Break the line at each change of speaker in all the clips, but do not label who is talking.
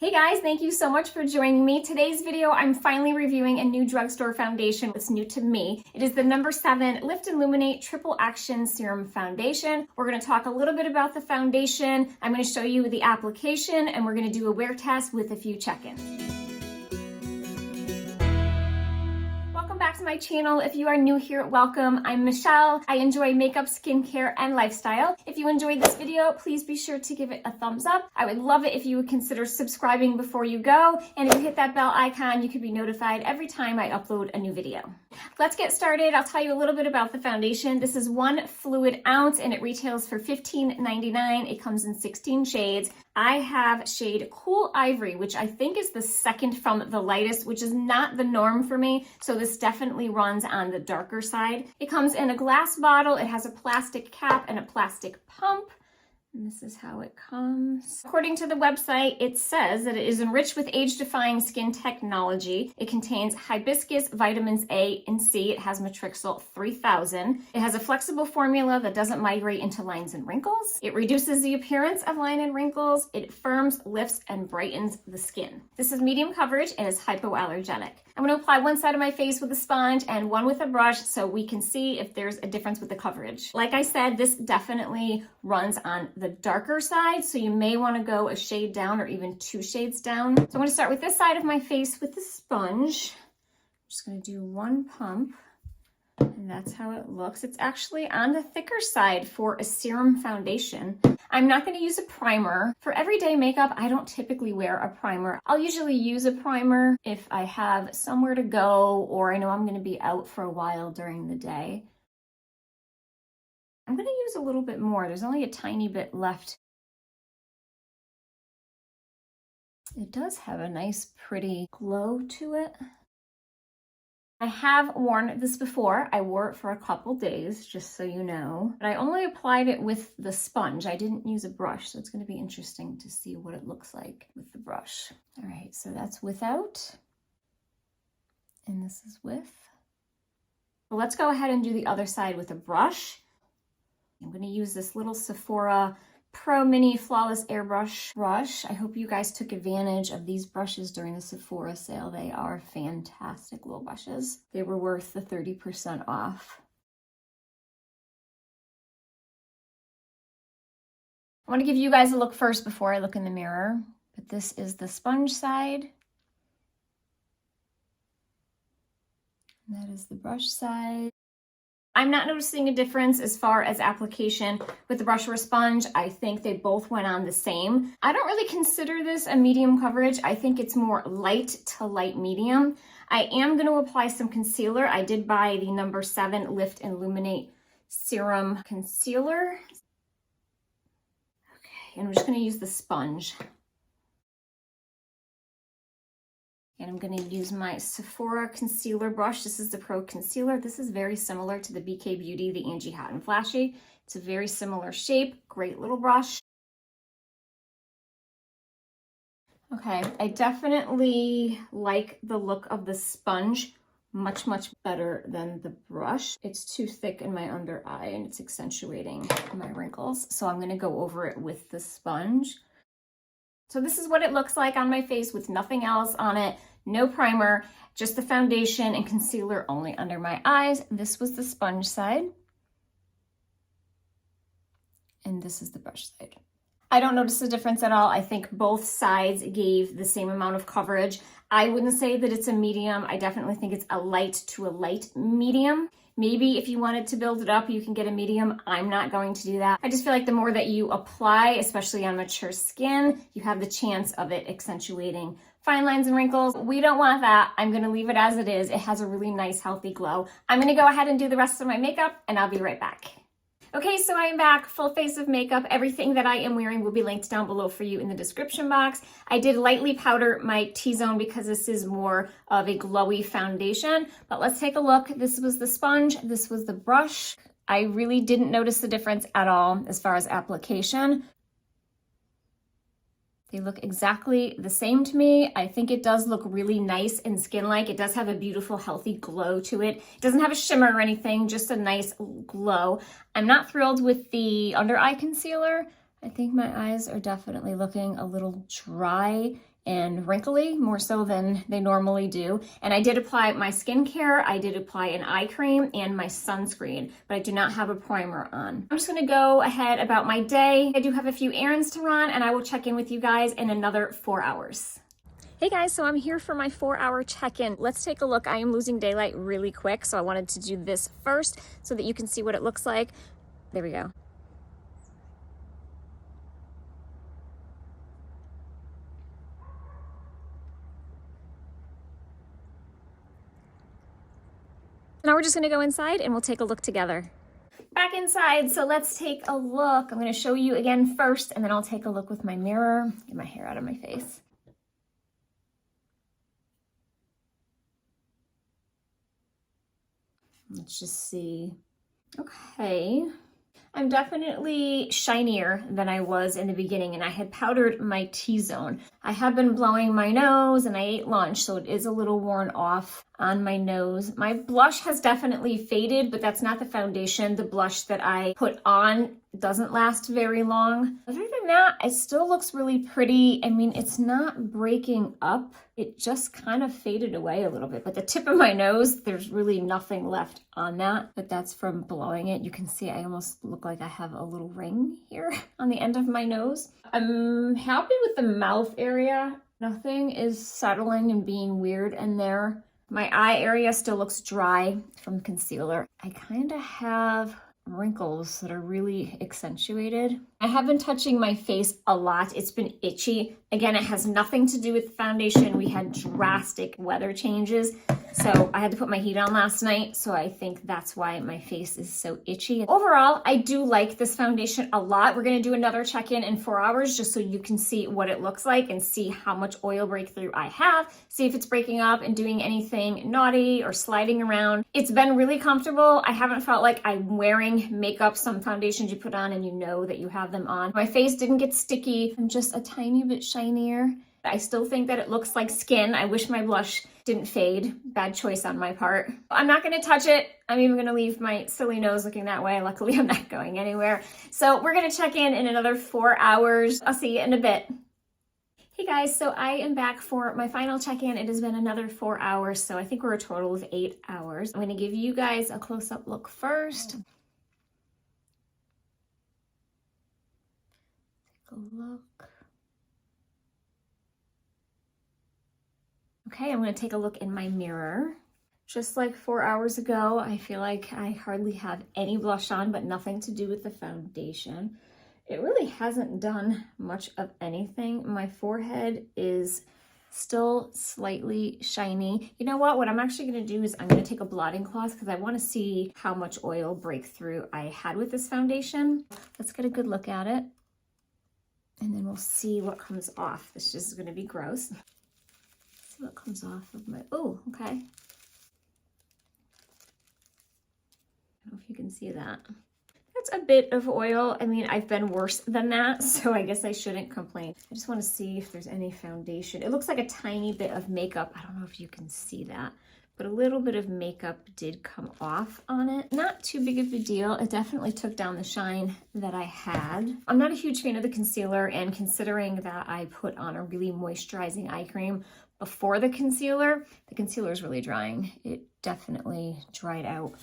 Hey guys, thank you so much for joining me. Today's video, I'm finally reviewing a new drugstore foundation. It's new to me. It is the No7 Lift and Illuminate Triple Action Serum Foundation. We're going to talk a little bit about the foundation. I'm going to show you the application and we're going to do a wear test with a few check-ins. Welcome back to my channel. If you are new here, welcome. I'm Michelle. I enjoy makeup, skincare, and lifestyle. If you enjoyed this video, please be sure to give it a thumbs up. I would love it if you would consider subscribing before you go. And if you hit that bell icon, you can be notified every time I upload a new video. Let's get started. I'll tell you a little bit about the foundation. This is 1 fluid ounce and it retails for $15.99. It comes in 16 shades. I have shade Cool Ivory, which I think is the second from the lightest, which is not the norm for me. So this definitely runs on the darker side. It comes in a glass bottle. It has a plastic cap and a plastic pump. And this is how it comes. According to the website, it says that it is enriched with age-defying skin technology. It contains hibiscus, vitamins A and C. It has Matrixyl 3000. It has a flexible formula that doesn't migrate into lines and wrinkles. It reduces the appearance of line and wrinkles. It firms, lifts, and brightens the skin. This is medium coverage and is hypoallergenic. I'm going to apply one side of my face with a sponge and one with a brush so we can see if there's a difference with the coverage. Like I said, this definitely runs on the darker side, so you may want to go a shade down or even 2 shades down. So I'm going to start with this side of my face with the sponge. I'm just going to do 1 pump. And that's how it looks. It's actually on the thicker side for a serum foundation. I'm not going to use a primer. For everyday makeup, I don't typically wear a primer. I'll usually use a primer if I have somewhere to go or I know I'm going to be out for a while during the day. I'm going to use a little bit more. There's only a tiny bit left. It does have a nice, pretty glow to it. I have worn this before. I wore it for a couple days, just so you know. But I only applied it with the sponge. I didn't use a brush, so it's going to be interesting to see what it looks like with the brush. All right, so that's without, and this is with. Well, let's go ahead and do the other side with a brush. I'm going to use this little Sephora Pro Mini Flawless Airbrush brush. I hope you guys took advantage of these brushes during the Sephora sale. They are fantastic little brushes. They were worth the 30% off. I want to give you guys a look first before I look in the mirror, but this is the sponge side. And that is the brush side. I'm not noticing a difference as far as application with the brush or sponge. I think they both went on the same. I don't really consider this a medium coverage. I think it's more light to light medium. I am going to apply some concealer. I did buy the No7 Lift and Illuminate Serum Concealer. Okay, and I'm just going to use the sponge. And I'm going to use my Sephora concealer brush. This is the Pro Concealer. This is very similar to the BK Beauty, the Angie Hot and Flashy. It's a very similar shape, great little brush. Okay, I definitely like the look of the sponge much, much better than the brush. It's too thick in my under eye and it's accentuating my wrinkles. So I'm going to go over it with the sponge. So this is what it looks like on my face with nothing else on it, no primer, just the foundation and concealer only under my eyes. This was the sponge side. And this is the brush side. I don't notice a difference at all. I think both sides gave the same amount of coverage. I wouldn't say that it's a medium. I definitely think it's a light to a light medium. Maybe if you wanted to build it up, you can get a medium. I'm not going to do that. I just feel like the more that you apply, especially on mature skin, you have the chance of it accentuating fine lines and wrinkles. We don't want that. I'm going to leave it as it is. It has a really nice, healthy glow. I'm going to go ahead and do the rest of my makeup, and I'll be right back. Okay, so I am back, full face of makeup. Everything that I am wearing will be linked down below for you in the description box. I did lightly powder my T-zone because this is more of a glowy foundation, but let's take a look. This was the sponge, this was the brush. I really didn't notice the difference at all as far as application. They look exactly the same to me. I think it does look really nice and skin-like. It does have a beautiful, healthy glow to it. It doesn't have a shimmer or anything, just a nice glow. I'm not thrilled with the under eye concealer. I think my eyes are definitely looking a little dry and wrinkly, more so than they normally do. And I did apply my skincare, I did apply an eye cream and my sunscreen, but I do not have a primer on. I'm just gonna go ahead about my day. I do have a few errands to run, and I will check in with you guys in another 4 hours. Hey guys, so I'm here for my 4-hour check-in. Let's take a look. I am losing daylight really quick, so I wanted to do this first so that you can see what it looks like. There we go. Now we're just gonna go inside and we'll take a look together. Back inside, so let's take a look. I'm gonna show you again first, and then I'll take a look with my mirror. Get my hair out of my face. Let's just see. Okay. I'm definitely shinier than I was in the beginning, and I had powdered my T-zone. I have been blowing my nose and I ate lunch, so it is a little worn off on my nose. My blush has definitely faded, but that's not the foundation. The blush that I put on doesn't last very long. Other than that, it still looks really pretty. I mean, it's not breaking up. It just kind of faded away a little bit, but the tip of my nose, there's really nothing left on that, but that's from blowing it. You can see I almost look like I have a little ring here on the end of my nose. I'm happy with the mouth area. Nothing is settling and being weird in there. My eye area still looks dry from concealer. I kind of have wrinkles that are really accentuated. I have been touching my face a lot. It's been itchy. Again, it has nothing to do with the foundation. We had drastic weather changes, so I had to put my heat on last night, so I think that's why my face is so itchy. Overall, I do like this foundation a lot. We're gonna do another check-in in 4 hours just so you can see what it looks like and see how much oil breakthrough I have, see if it's breaking up and doing anything naughty or sliding around. It's been really comfortable. I haven't felt like I'm wearing makeup. Some foundations you put on and you know that you have them on. My face didn't get sticky. I'm just a tiny bit shinier. I still think that it looks like skin. I wish my blush didn't fade. Bad choice on my part. I'm not gonna touch it. I'm even gonna leave my silly nose looking that way. Luckily, I'm not going anywhere. So we're gonna check in another 4 hours. I'll see you in a bit. Hey guys, so I am back for my final check-in. It has been another 4 hours, so I think we're a total of 8 hours. I'm gonna give you guys a close-up look first. Take a look. Okay, I'm gonna take a look in my mirror. Just like 4 hours ago, I feel like I hardly have any blush on, but nothing to do with the foundation. It really hasn't done much of anything. My forehead is still slightly shiny. You know what I'm actually gonna do is I'm gonna take a blotting cloth because I wanna see how much oil breakthrough I had with this foundation. Let's get a good look at it. And then we'll see what comes off. This is gonna be gross. See what comes off of my, oh, okay. I don't know if you can see that. That's a bit of oil. I mean, I've been worse than that, so I guess I shouldn't complain. I just want to see if there's any foundation. It looks like a tiny bit of makeup. I don't know if you can see that, but a little bit of makeup did come off on it. Not too big of a deal. It definitely took down the shine that I had. I'm not a huge fan of the concealer, and considering that I put on a really moisturizing eye cream before the concealer is really drying. It definitely dried out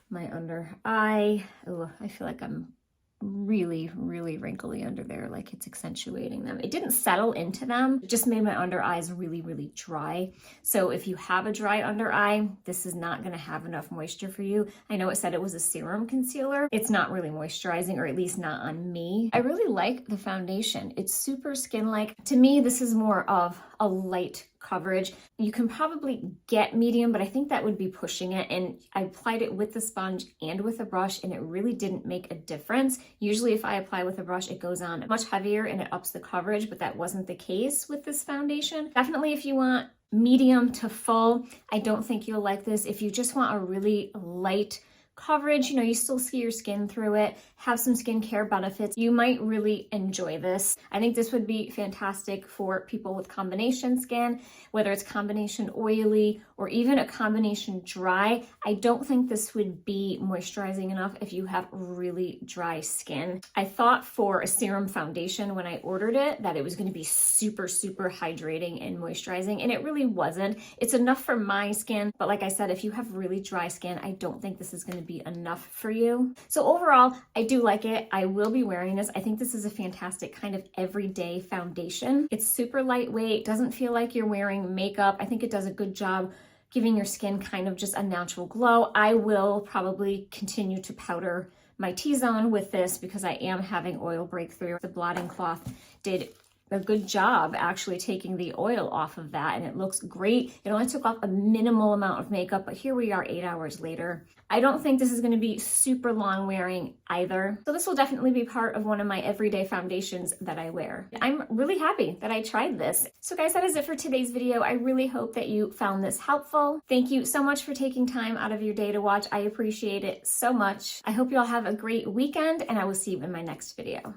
my under eye. Oh, I feel like I'm really, really wrinkly under there, like it's accentuating them. It didn't settle into them. It just made my under eyes really, really dry. So if you have a dry under eye, this is not gonna have enough moisture for you. I know it said it was a serum concealer. It's not really moisturizing, or at least not on me. I really like the foundation. It's super skin-like. To me, this is more of a light coverage. You can probably get medium, but I think that would be pushing it. And I applied it with the sponge and with a brush, and it really didn't make a difference. Usually if I apply with a brush, it goes on much heavier and it ups the coverage, but that wasn't the case with this foundation. Definitely if you want medium to full, I don't think you'll like this. If you just want a really light coverage, you know, you still see your skin through it, have some skincare benefits. You might really enjoy this. I think this would be fantastic for people with combination skin, whether it's combination oily or even a combination dry. I don't think this would be moisturizing enough if you have really dry skin. I thought for a serum foundation when I ordered it that it was going to be super, super hydrating and moisturizing, and it really wasn't. It's enough for my skin, but like I said, if you have really dry skin, I don't think this is going to be enough for you. So overall, I do like it. I will be wearing this. I think this is a fantastic kind of everyday foundation. It's super lightweight, doesn't feel like you're wearing makeup. I think it does a good job giving your skin kind of just a natural glow. I will probably continue to powder my T-zone with this because I am having oil breakthrough. The blotting cloth did a good job actually taking the oil off of that, and it looks great. It only took off a minimal amount of makeup, but here we are 8 hours later. I don't think this is going to be super long wearing either. So this will definitely be part of one of my everyday foundations that I wear. I'm really happy that I tried this. So guys, that is it for today's video. I really hope that you found this helpful. Thank you so much for taking time out of your day to watch. I appreciate it so much. I hope you all have a great weekend, and I will see you in my next video.